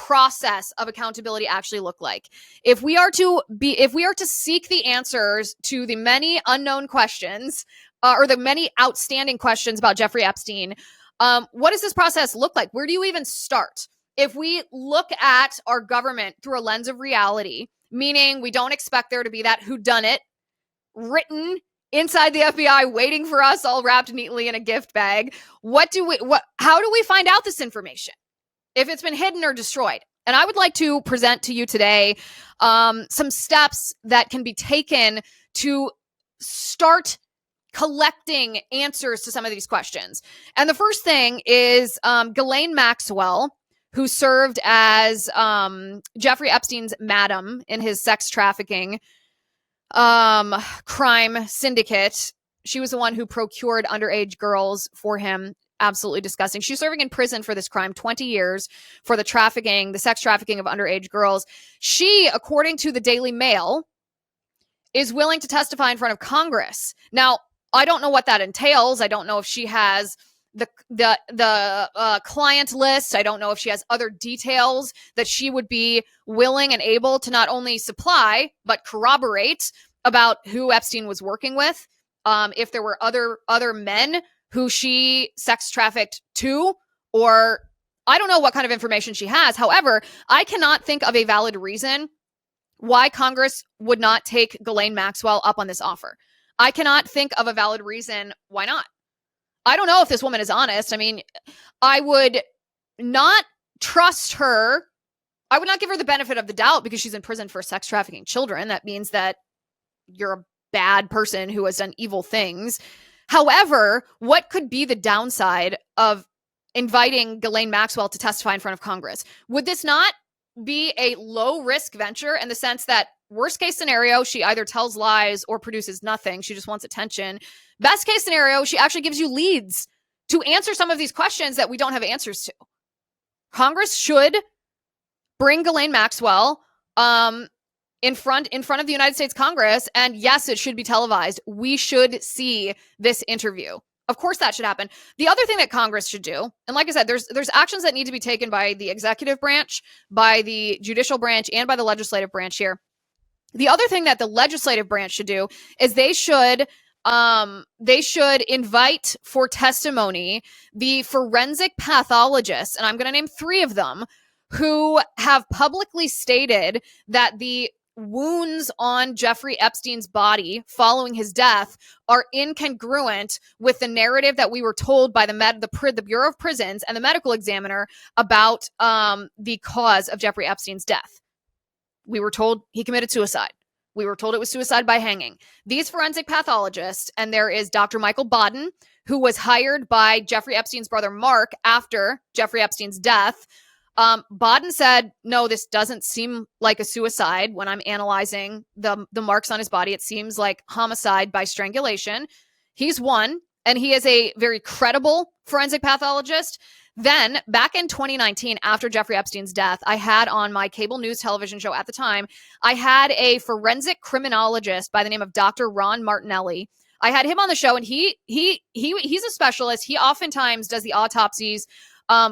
process of accountability actually look like? If we are to seek the answers to the many unknown questions, or the many outstanding questions about Jeffrey Epstein, what does this process look like? Where do you even start? If we look at our government through a lens of reality, meaning we don't expect there to be that whodunit written inside the FBI waiting for us all wrapped neatly in a gift bag, how do we find out this information if it's been hidden or destroyed? And I would like to present to you today some steps that can be taken to start collecting answers to some of these questions. And the first thing is Ghislaine Maxwell, who served as Jeffrey Epstein's madam in his sex trafficking crime syndicate. She was the one who procured underage girls for him. Absolutely disgusting. She's serving in prison for this crime, 20 years, for the sex trafficking of underage girls. She, according to the Daily Mail, is willing to testify in front of Congress. Now, I don't know what that entails. I don't know if she has the client list. I don't know if she has other details that she would be willing and able to not only supply, but corroborate about who Epstein was working with. If there were other men who she sex trafficked to, or I don't know what kind of information she has. However, I cannot think of a valid reason why Congress would not take Ghislaine Maxwell up on this offer. I cannot think of a valid reason why not. I don't know if this woman is honest. I mean, I would not trust her. I would not give her the benefit of the doubt because she's in prison for sex trafficking children. That means that you're a bad person who has done evil things. However, what could be the downside of inviting Ghislaine Maxwell to testify in front of Congress? Would this not be a low-risk venture in the sense that worst case scenario, she either tells lies or produces nothing. She just wants attention. Best case scenario, she actually gives you leads to answer some of these questions that we don't have answers to. Congress should bring Ghislaine Maxwell in front of the United States Congress, and yes, it should be televised. We should see this interview. Of course that should happen. The other thing that Congress should do, and like I said, there's actions that need to be taken by the executive branch, by the judicial branch, and by the legislative branch here. The other thing that the legislative branch should do is they should invite for testimony the forensic pathologists, and I'm going to name 3 of them, who have publicly stated that the wounds on Jeffrey Epstein's body following his death are incongruent with the narrative that we were told by the Bureau of Prisons and the medical examiner about the cause of Jeffrey Epstein's death. We were told he committed suicide. We were told it was suicide by hanging. These forensic pathologists, and there is Dr. Michael Baden, who was hired by Jeffrey Epstein's brother Mark after Jeffrey Epstein's death. Baden said, no, this doesn't seem like a suicide. When I'm analyzing the marks on his body, it seems like homicide by strangulation. He's one, and he is a very credible forensic pathologist. Then, back in 2019, after Jeffrey Epstein's death, I had on my cable news television show at the time, I had a forensic criminologist by the name of Dr. Ron Martinelli. I had him on the show, and he's a specialist. He oftentimes does the autopsies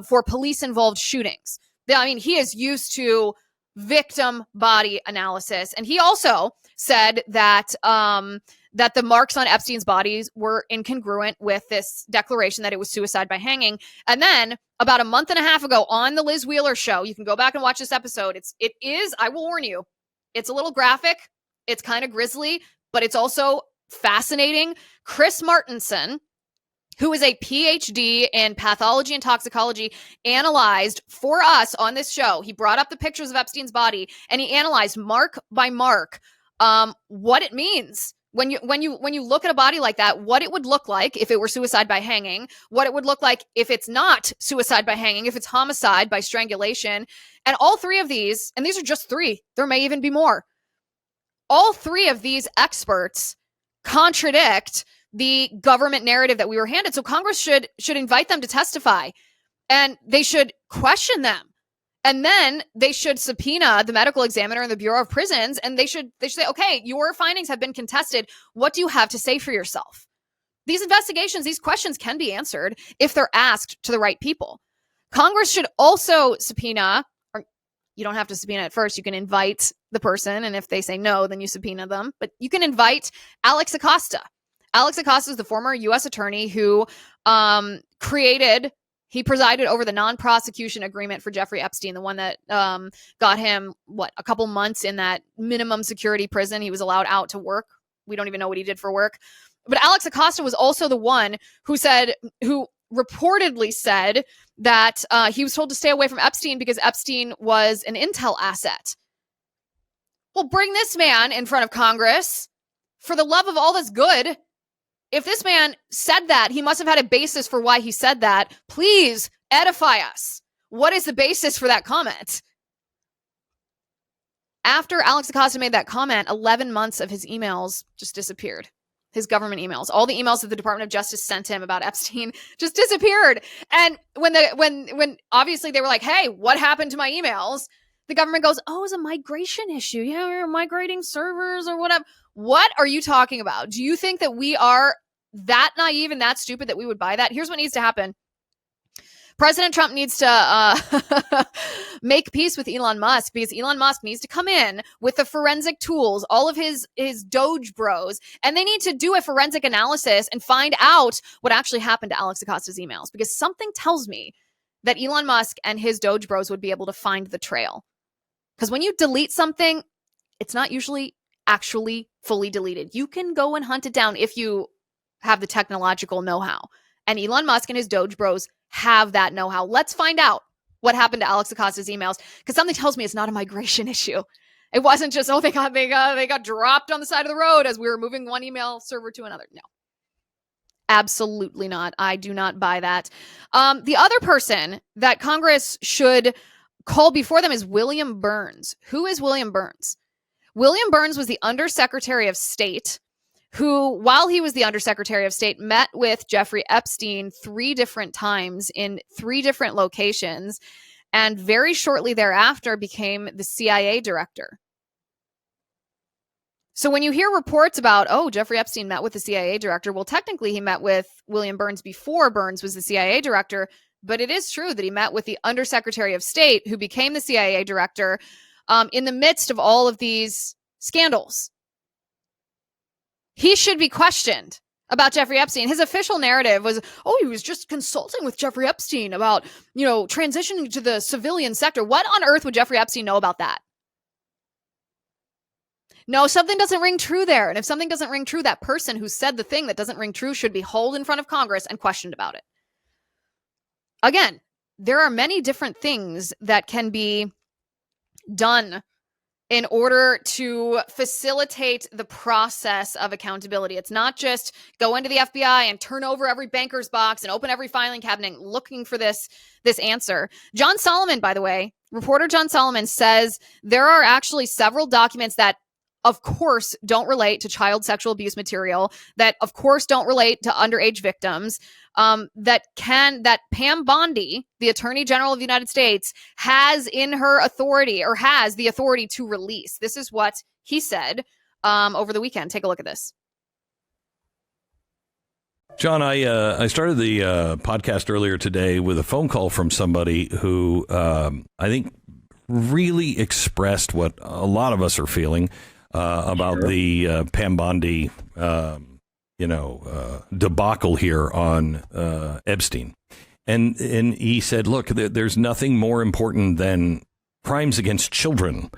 for police-involved shootings. I mean, he is used to victim body analysis, and he also said that that the marks on Epstein's bodies were incongruent with this declaration that it was suicide by hanging. And then about a month and a half ago on the Liz Wheeler show, you can go back and watch this episode. It is, I will warn you, it's a little graphic. It's kind of grisly, but it's also fascinating. Chris Martenson, who is a PhD in pathology and toxicology, analyzed for us on this show. He brought up the pictures of Epstein's body and he analyzed mark by mark what it means. When you look at a body like that, what it would look like if it were suicide by hanging, what it would look like if it's not suicide by hanging, if it's homicide by strangulation. And all 3 of these, and these are just 3, there may even be more. All 3 of these experts contradict the government narrative that we were handed. So Congress should invite them to testify, and they should question them. And then they should subpoena the medical examiner and the Bureau of Prisons, and they should say, okay, your findings have been contested. What do you have to say for yourself? These investigations, these questions can be answered if they're asked to the right people. Congress should also subpoena, or you don't have to subpoena it first. You can invite the person, and if they say no, then you subpoena them. But you can invite Alex Acosta. Alex Acosta is the former U.S. attorney who he presided over the non-prosecution agreement for Jeffrey Epstein, the one that got him, a couple months in that minimum security prison. He was allowed out to work. We don't even know what he did for work. But Alex Acosta was also the one who reportedly said that he was told to stay away from Epstein because Epstein was an intel asset. Well, bring this man in front of Congress. For the love of all that's good, if this man said that, he must have had a basis for why he said that. Please edify us. What is the basis for that comment? After Alex Acosta made that comment, 11 months of his emails just disappeared. His government emails, all the emails that the Department of Justice sent him about Epstein just disappeared. And when obviously they were like, hey, what happened to my emails? The government goes, oh, it's a migration issue. Yeah, we're migrating servers or whatever. What are you talking about? Do you think that we are that naive and that stupid that we would buy that? Here's what needs to happen. President Trump needs to make peace with Elon Musk, because Elon Musk needs to come in with the forensic tools, all of his Doge bros, and they need to do a forensic analysis and find out what actually happened to Alex Acosta's emails, because something tells me that Elon Musk and his Doge bros would be able to find the trail. Because when you delete something, it's not usually actually fully deleted. You can go and hunt it down if you have the technological know-how. And Elon Musk and his Doge bros have that know-how. Let's find out what happened to Alex Acosta's emails, because something tells me it's not a migration issue. It wasn't just, they got dropped on the side of the road as we were moving one email server to another. No, absolutely not. I do not buy that. The other person that Congress should call before them is William Burns. Who is William Burns? William Burns was the Undersecretary of State who, while he was the Undersecretary of State, met with Jeffrey Epstein 3 different times in 3 different locations, and very shortly thereafter became the CIA director. So when you hear reports about, Jeffrey Epstein met with the CIA director, well, technically he met with William Burns before Burns was the CIA director, but it is true that he met with the Undersecretary of State who became the CIA director in the midst of all of these scandals. He should be questioned about Jeffrey Epstein. His official narrative was, he was just consulting with Jeffrey Epstein about, transitioning to the civilian sector. What on earth would Jeffrey Epstein know about that? No, something doesn't ring true there. And if something doesn't ring true, that person who said the thing that doesn't ring true should be hauled in front of Congress and questioned about it. Again, there are many different things that can be done in order to facilitate the process of accountability. It's not just go into the FBI and turn over every banker's box and open every filing cabinet looking for this answer. John Solomon, by the way, reporter John Solomon says there are actually several documents that, of course, don't relate to child sexual abuse material, that, of course, don't relate to underage victims, that Pam Bondi, the Attorney General of the United States, has in her authority, or has the authority to release. This is what he said over the weekend. Take a look at this. John, I started the podcast earlier today with a phone call from somebody who I think really expressed what a lot of us are feeling about the Pam Bondi debacle here on Epstein. And he said, look, there's nothing more important than crimes against children.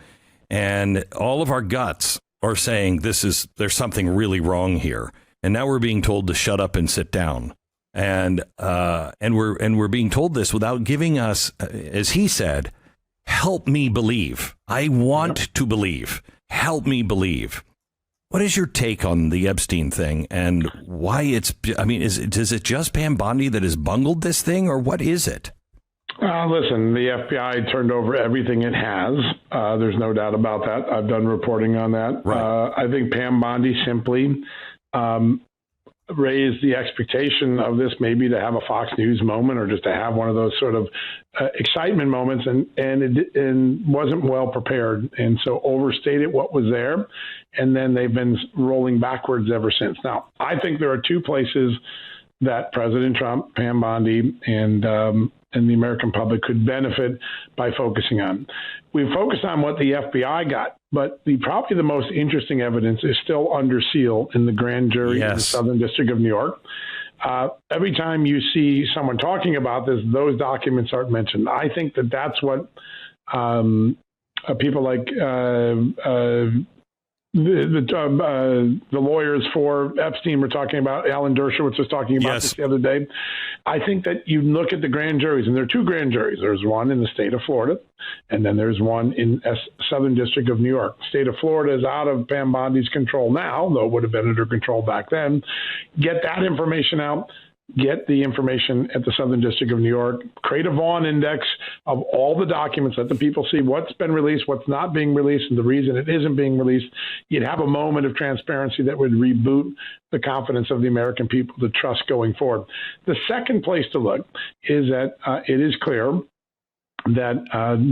And all of our guts are saying there's something really wrong here. And now we're being told to shut up and sit down. And we're being told this without giving us, as he said, help me believe. I want to believe. Help me believe. What is your take on the Epstein thing and why is it just Pam Bondi that has bungled this thing, or what is it? Listen, the FBI turned over everything it has. There's no doubt about that. I've done reporting on that. Right. I think Pam Bondi simply raised the expectation of this, maybe to have a Fox News moment or just to have one of those sort of excitement moments, and wasn't well prepared, and so overstated what was there, and then they've been rolling backwards ever since. Now, I think there are 2 places that President Trump, Pam Bondi, and the American public could benefit by focusing on. we focused on what the FBI got, but probably the most interesting evidence is still under seal in the grand jury in the Southern District of New York. Every time you see someone talking about this, those documents aren't mentioned. I think that's what people like the lawyers for Epstein were talking about. Alan Dershowitz was talking about this the other day. I think that you look at the grand juries, and there are two grand juries. There's one in the state of Florida, and then there's one in Southern District of New York. The state of Florida is out of Pam Bondi's control now, though it would have been under control back then. Get that information out. Get the information at the Southern District of New York, create a Vaughan index of all the documents, let the people see what's been released, what's not being released, and the reason it isn't being released. You'd have a moment of transparency that would reboot the confidence of the American people to trust going forward. The second place to look is that it is clear that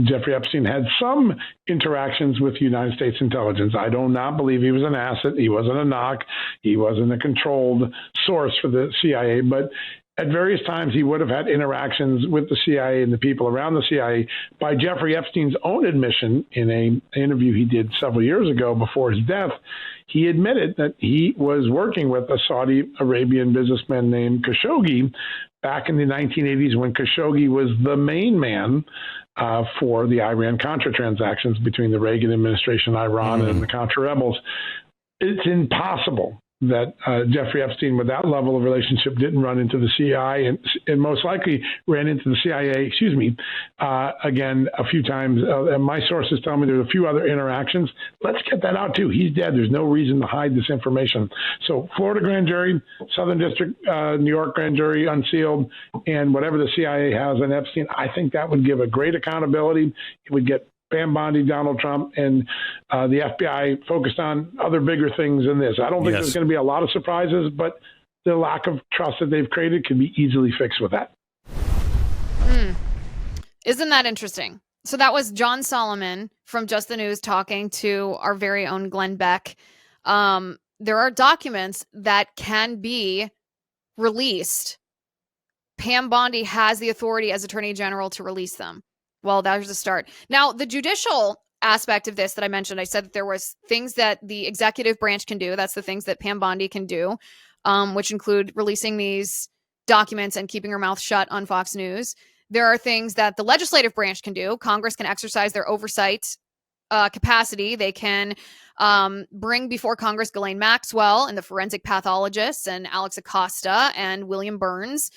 Jeffrey Epstein had some interactions with United States intelligence. I do not believe he was an asset. He wasn't a knock. He wasn't a controlled source for the CIA, but at various times he would have had interactions with the CIA and the people around the CIA. By Jeffrey Epstein's own admission in an interview he did several years ago before his death, he admitted that he was working with a Saudi Arabian businessman named Khashoggi back in the 1980s when Khashoggi was the main man for the Iran-Contra transactions between the Reagan administration, Iran, and the Contra rebels. It's impossible that Jeffrey Epstein, with that level of relationship, didn't run into the CIA and most likely ran into the CIA, again, a few times. And my sources tell me there's a few other interactions. Let's get that out, too. He's dead. There's no reason to hide this information. So Florida grand jury, Southern District, New York grand jury unsealed, and whatever the CIA has on Epstein, I think that would give a great accountability. It would get Pam Bondi, Donald Trump, and the FBI focused on other bigger things than this. I don't think there's going to be a lot of surprises, but the lack of trust that they've created can be easily fixed with that. Isn't that interesting? So that was John Solomon from Just the News talking to our very own Glenn Beck. There are documents that can be released. Pam Bondi has the authority as Attorney General to release them. Well, there's a start. Now, the judicial aspect of this that I mentioned, I said that there was things that the executive branch can do. That's the things that Pam Bondi can do, which include releasing these documents and keeping her mouth shut on Fox News. There are things that the legislative branch can do. Congress can exercise their oversight capacity. They can bring before Congress Ghislaine Maxwell and the forensic pathologists and Alex Acosta and William Burns.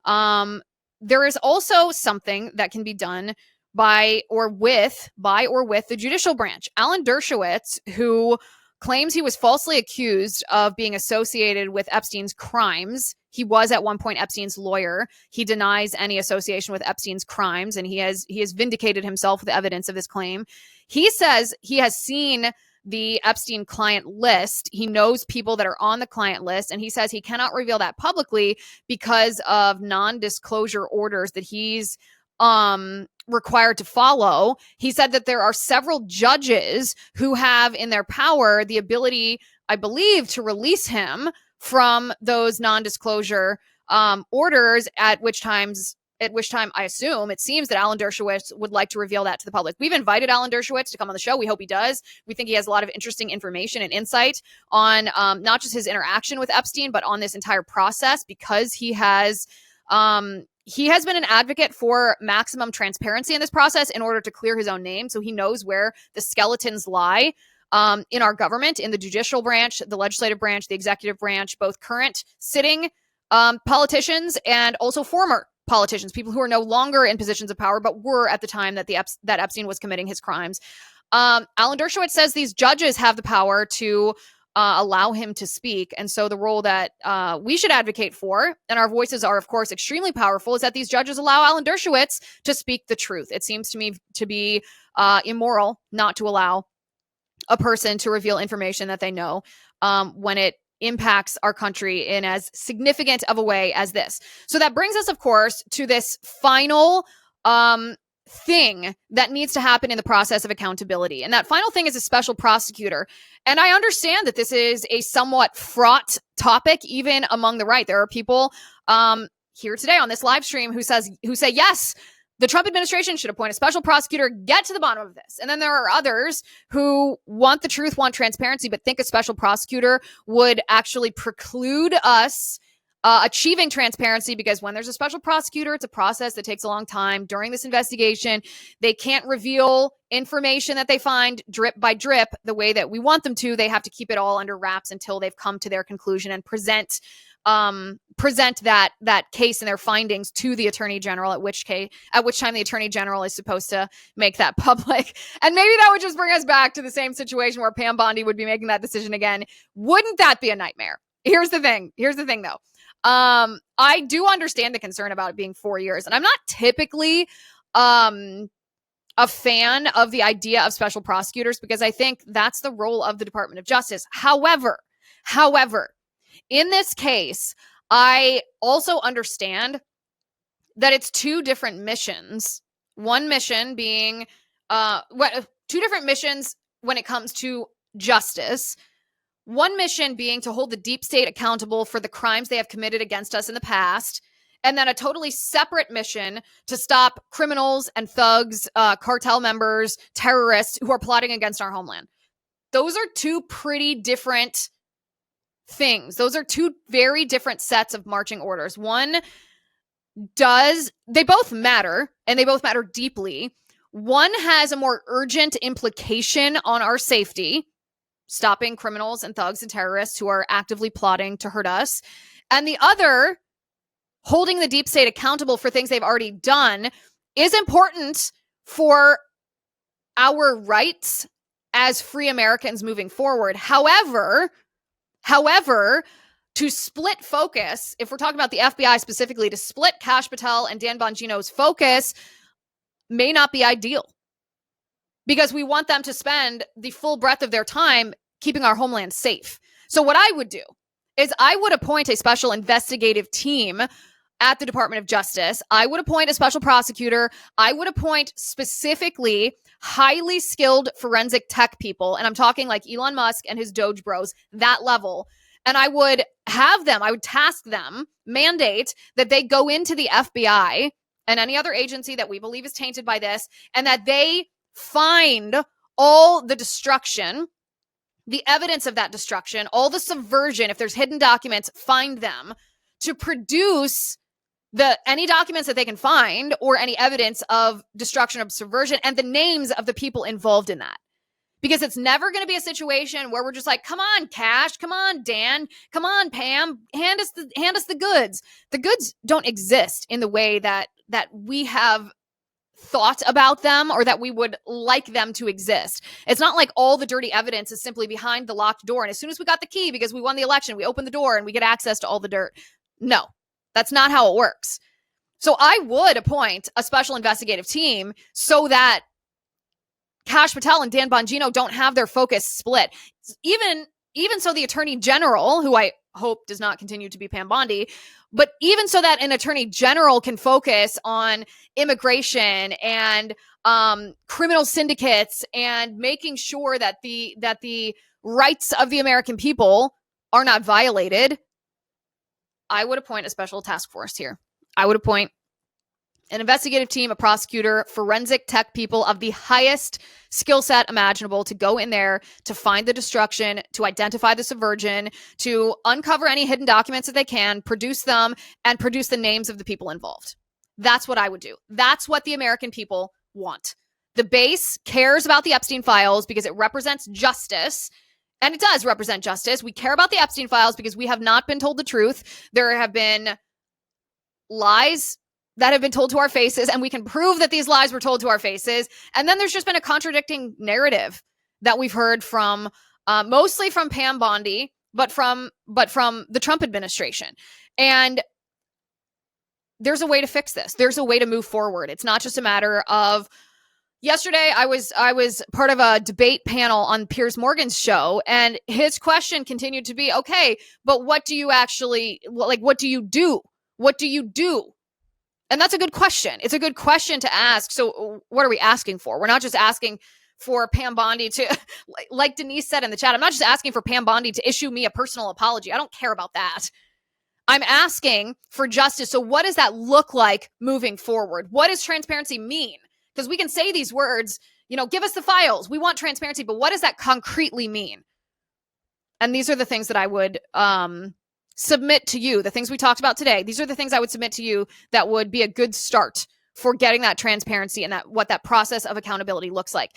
There is also something that can be done by or with the judicial branch. Alan Dershowitz, who claims he was falsely accused of being associated with Epstein's crimes. He was at one point Epstein's lawyer. He denies any association with Epstein's crimes, and he has vindicated himself with evidence of this claim. He says he has seen the Epstein client list. He knows people that are on the client list, and he says he cannot reveal that publicly because of non-disclosure orders that he's required to follow. He said that there are several judges who have in their power the ability, I believe, to release him from those non-disclosure orders, at which time I assume it seems that Alan Dershowitz would like to reveal that to the public. We've invited Alan Dershowitz to come on the show. We hope he does. We think he has a lot of interesting information and insight on not just his interaction with Epstein, but on this entire process, because he has been an advocate for maximum transparency in this process in order to clear his own name. So he knows where the skeletons lie in our government, in the judicial branch, the legislative branch, the executive branch, both current sitting politicians and also former politicians, people who are no longer in positions of power, but were at the time that that Epstein was committing his crimes. Alan Dershowitz says these judges have the power to allow him to speak. And so the role that we should advocate for, and our voices are, of course, extremely powerful, is that these judges allow Alan Dershowitz to speak the truth. It seems to me to be immoral not to allow a person to reveal information that they know when it impacts our country in as significant of a way as this. So that brings us, of course, to this final thing that needs to happen in the process of accountability. And that final thing is a special prosecutor. And I understand that this is a somewhat fraught topic, even among the right. There are people here today on this live stream who say, yes, The Trump administration should appoint a special prosecutor, get to the bottom of this. And then there are others who want the truth, want transparency, but think a special prosecutor would actually preclude us achieving transparency, because when there's a special prosecutor, it's a process that takes a long time. During this investigation, they can't reveal information that they find drip by drip the way that we want them to. They have to keep it all under wraps until they've come to their conclusion and present that case and their findings to the attorney general, at which time the attorney general is supposed to make that public. And maybe that would just bring us back to the same situation where Pam Bondi would be making that decision again. Wouldn't that be a nightmare? Here's the thing though. I do understand the concern about it being 4 years, and I'm not typically a fan of the idea of special prosecutors, because I think that's the role of the Department of Justice. However, in this case, I also understand that it's two different missions. One mission being two different missions when it comes to justice. One mission being to hold the deep state accountable for the crimes they have committed against us in the past, and then a totally separate mission to stop criminals and thugs, cartel members, terrorists who are plotting against our homeland. Those are two pretty different things. Those are two very different sets of marching orders. They both matter, and they both matter deeply. One has a more urgent implication on our safety, stopping criminals and thugs and terrorists who are actively plotting to hurt us. And the other, holding the deep state accountable for things they've already done, is important for our rights as free Americans moving forward. However, to split focus, if we're talking about the FBI specifically, to split Kash Patel and Dan Bongino's focus may not be ideal, because we want them to spend the full breadth of their time keeping our homeland safe. So what I would do is I would appoint a special investigative team at the Department of Justice. I would appoint a special prosecutor. I would appoint specifically highly skilled forensic tech people. And I'm talking like Elon Musk and his Doge bros, that level. And I would task them, mandate that they go into the FBI and any other agency that we believe is tainted by this, and that they find all the destruction, the evidence of that destruction, all the subversion. If there's hidden documents, find them to produce any documents that they can find, or any evidence of destruction or subversion, and the names of the people involved in that. Because it's never going to be a situation where we're just like, come on, Kash, come on, Dan, come on, Pam, hand us the goods. The goods don't exist in the way that we have thought about them, or that we would like them to exist. It's not like all the dirty evidence is simply behind the locked door, and as soon as we got the key because we won the election, we open the door and we get access to all the dirt. No, that's not how it works. So I would appoint a special investigative team so that Kash Patel and Dan Bongino don't have their focus split. Even so the Attorney General, who I hope does not continue to be Pam Bondi, but even so that an Attorney General can focus on immigration and criminal syndicates and making sure that the rights of the American people are not violated, I would appoint a special task force here. I would appoint an investigative team, a prosecutor, forensic tech people of the highest skill set imaginable to go in there to find the destruction, to identify the subversion, to uncover any hidden documents that they can, produce them, and produce the names of the people involved. That's what I would do. That's what the American people want. The base cares about the Epstein files because it represents justice. And it does represent justice. We care about the Epstein files because we have not been told the truth. There have been lies that have been told to our faces, and we can prove that these lies were told to our faces. And then there's just been a contradicting narrative that we've heard from, mostly from Pam Bondi, but from the Trump administration. And there's a way to fix this. There's a way to move forward. It's not just a matter of, yesterday I was part of a debate panel on Piers Morgan's show, and his question continued to be, okay, but what do you actually, what do you do? What do you do? And that's a good question. It's a good question to ask. So what are we asking for? We're not just asking for Pam Bondi to, like Denise said in the chat, I'm not just asking for Pam Bondi to issue me a personal apology. I don't care about that. I'm asking for justice. So what does that look like moving forward? What does transparency mean? Because we can say these words, give us the files. We want transparency, but what does that concretely mean? And these are the things that I would submit to you, the things we talked about today. These are the things I would submit to you that would be a good start for getting that transparency and what that process of accountability looks like.